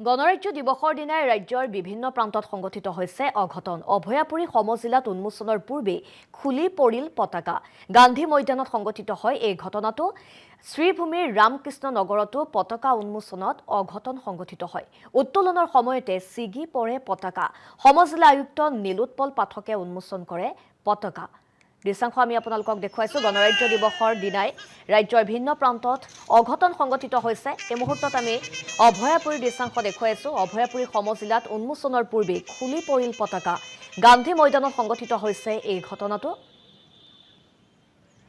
গণৰাজ্য দিৱসৰ দিনাই ৰাজ্যৰ বিভিন্ন প্ৰান্তত সংগঠিত হৈছে অঘটন। অভয়াপুৰী সমজিলাত উন্মোচনৰ পূৰ্বে খুলি পৰিল পতাকা। গান্ধী ময়দানত সংগঠিত হয় এই ঘটনাটো। শ্ৰীভূমিৰ ৰামকৃষ্ণ নগৰতো পতাকা উন্মোচনত অঘটন সংগঠিত হয়। উত্তোলনৰ সময়তে ছিগি পৰে পতাকা। সমজিলা আয়ুক্ত নীলোৎপল পাঠকে উন্মোচন কৰে পতাকা। দৃশ্যাংশ আমি আপোনালোকক দেখুৱাইছো। গণৰাজ্য দিৱসৰ দিনাই ৰাজ্যৰ ভিন্ন প্ৰান্তত অঘটন সংগঠিত হৈছে। এই মুহূৰ্তত আমি অভয়াপুৰীৰ দৃশ্যাংশ দেখুৱাইছো। অভয়াপুৰী সমজিলাত উন্মোচনৰ পূৰ্বে খুলি পৰিল পতাকা। গান্ধী ময়দানত সংগঠিত হৈছে এই ঘটনাটো।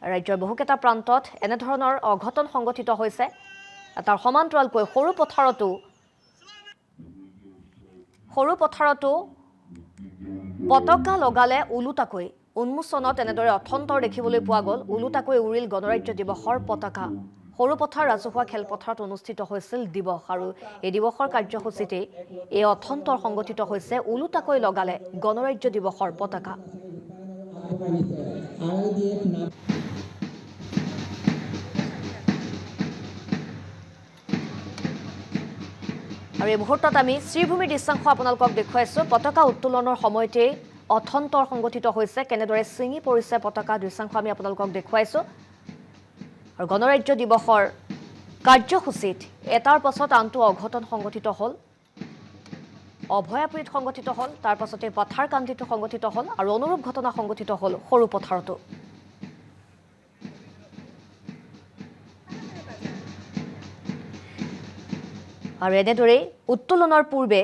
ৰাজ্যৰ বহুকেইটা প্ৰান্তত এনেধৰণৰ অঘটন সংগঠিত হৈছে। তাৰ সমান্তৰালকৈ সৰু পথাৰতো পতাকা লগালে ওলোটাকৈ। উন্মোচনত এনেদৰে অথন্তৰ দেখিবলৈ পোৱা গ'ল। ওলোটাকৈ উৰিল গণৰাজ্য দিৱসৰ পতাকা। সৰুপথাৰ ৰাজহুৱা খেলপথাৰত অনুষ্ঠিত হৈছিল দিৱস আৰু এই দিৱসৰ কাৰ্যসূচীতে এই অথন্তৰ সংগঠিত হৈছে। ওলোটাকৈ লগালে গণৰাজ্য দিৱসৰ পতাকা। আৰু এই মুহূৰ্তত আমি শ্ৰীভূমিৰ দৃশ্যাংশ আপোনালোকক দেখুৱাইছো। পতাকা উত্তোলনৰ সময়তে অথন্তৰ সংগঠিত হৈছে। কেনেদৰে ছিঙি পৰিছে পতাকা, দৃশ্যাংশ আমি আপোনালোকক দেখুৱাইছো। আৰু গণৰাজ্য দিৱসৰ কাৰ্যসূচীত এটাৰ পাছত আনটো অঘটন সংগঠিত হ'ল। অভয়াপুৰীত সংগঠিত হ'ল, তাৰ পাছতে পাথাৰকান্দিতো সংগঠিত হ'ল আৰু অনুৰূপ ঘটনা সংগঠিত হ'ল সৰু পথাৰতো। আৰু এনেদৰেই উত্তোলনৰ পূৰ্বে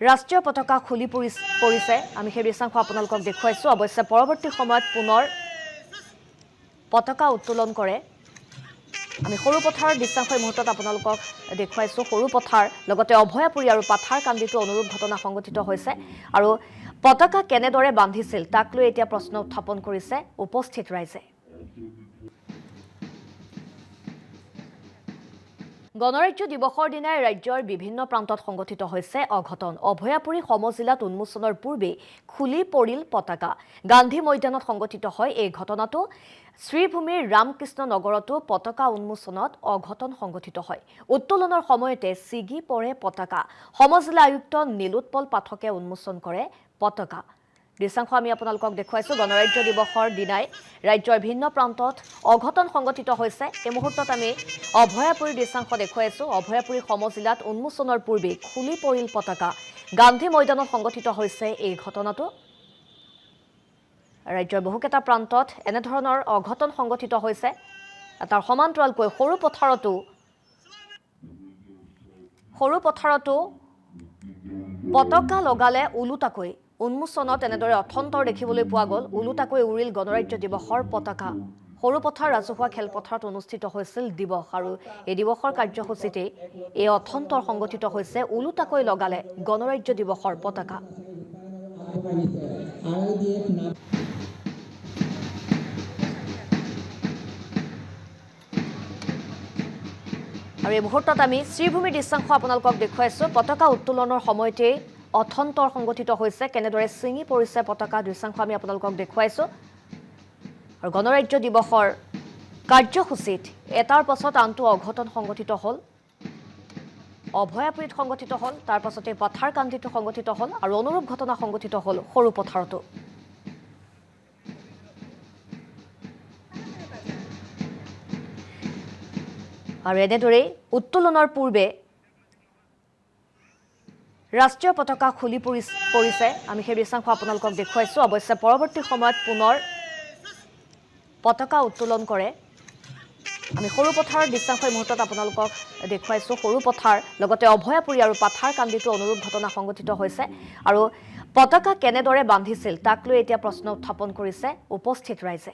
ৰাষ্ট্ৰীয় পতাকা খুলি পৰিছে। আমি সেই দৃশ্যাংশ আপোনালোকক দেখুৱাইছো। অৱশ্যে পৰৱৰ্তী সময়ত পুনৰ পতাকা উত্তোলন কৰে। আমি সৰু পথাৰৰ দৃশ্যাংশ এই মুহূৰ্তত আপোনালোকক দেখুৱাইছো। সৰু পথাৰ লগতে অভয়াপুৰী আৰু পাথাৰকান্দিতো অনুৰূপ ঘটনা সংঘটিত হৈছে। আৰু পতাকা কেনেদৰে বান্ধিছিল তাক লৈ এতিয়া প্ৰশ্ন উত্থাপন কৰিছে উপস্থিত ৰাইজে। গণৰাজ্য দিৱসৰ দিনাই ৰাজ্যৰ বিভিন্ন প্ৰান্তত সংগঠিত হৈছে অঘটন। অভয়াপুৰী সমজিলাত উন্মোচনৰ পূৰ্বে খুলি পৰিল পতাকা। গান্ধী ময়দানত সংগঠিত হয় এই ঘটনাটো। শ্ৰীভূমিৰ ৰামকৃষ্ণ নগৰতো পতাকা উন্মোচনত অঘটন সংগঠিত হয়। উত্তোলনৰ সময়তে ছিগি পৰে পতাকা। সমজিলা আয়ুক্ত নীলোৎপল পাঠকে উন্মোচন কৰে পতাকা। দৃশ্যাংশ আমি আপোনালোকক দেখুৱাইছো। গণৰাজ্য দিৱসৰ দিনাই ৰাজ্যৰ ভিন্ন প্ৰান্তত অঘটন সংগঠিত হৈছে। এই মুহূৰ্তত আমি অভয়াপুৰীৰ দৃশ্যাংশ দেখুৱাইছো। অভয়াপুৰী সমজিলাত উন্মোচনৰ পূৰ্বে খুলি পৰিল পতাকা। গান্ধী ময়দানত সংগঠিত হৈছে এই ঘটনাটো। ৰাজ্যৰ বহুকেইটা প্ৰান্তত এনেধৰণৰ অঘটন সংগঠিত হৈছে। তাৰ সমান্তৰালকৈ সৰু পথাৰতো পতাকা লগালে ওলোটাকৈ। উন্মোচনত এনেদৰে অথন্তৰ দেখিবলৈ পোৱা গ'ল। ওলোটাকৈ উৰিল গণৰাজ্য দিৱসৰ পতাকা। সৰুপথাৰ ৰাজহুৱা খেলপথাৰত অনুষ্ঠিত হৈছিল দিৱস আৰু এই দিৱসৰ কাৰ্যসূচীতে এই অথন্তৰ সংগঠিত হৈছে। ওলোটাকৈ লগালে গণৰাজ্য দিৱসৰ পতাকা। আৰু এই মুহূৰ্তত আমি শ্ৰীভূমিৰ দৃশ্যাংশ আপোনালোকক দেখুৱাইছো। পতাকা উত্তোলনৰ সময়তে অথন্তৰ সংগঠিত হৈছে। কেনেদৰে ছিঙি পৰিছে পতাকা, দৃশ্যাংশ আমি আপোনালোকক দেখুৱাইছো। আৰু গণৰাজ্য দিৱসৰ কাৰ্যসূচীত এটাৰ পাছত আনটো অঘটন সংগঠিত হ'ল। অভয়াপুৰীত সংগঠিত হ'ল, তাৰ পাছতে পাথাৰকান্দিতো সংগঠিত হ'ল আৰু অনুৰূপ ঘটনা সংগঠিত হ'ল সৰু পথাৰতো। আৰু এনেদৰেই উত্তোলনৰ পূৰ্বে ৰাষ্ট্ৰীয় পতাকা খুলি পৰিছে। আমি সেই দৃশ্যাংশ আপোনালোকক দেখুৱাইছো। অৱশ্যে পৰৱৰ্তী সময়ত পুনৰ পতাকা উত্তোলন কৰে। আমি সৰু পথাৰৰ দৃশ্যাংশ এই মুহূৰ্তত আপোনালোকক দেখুৱাইছো। সৰু পথাৰ লগতে অভয়াপুৰী আৰু পাথাৰকান্দিতো অনুৰূপ ঘটনা সংঘটিত হৈছে। আৰু পতাকা কেনেদৰে বান্ধিছিল তাক লৈ এতিয়া প্ৰশ্ন উত্থাপন কৰিছে উপস্থিত ৰাইজে।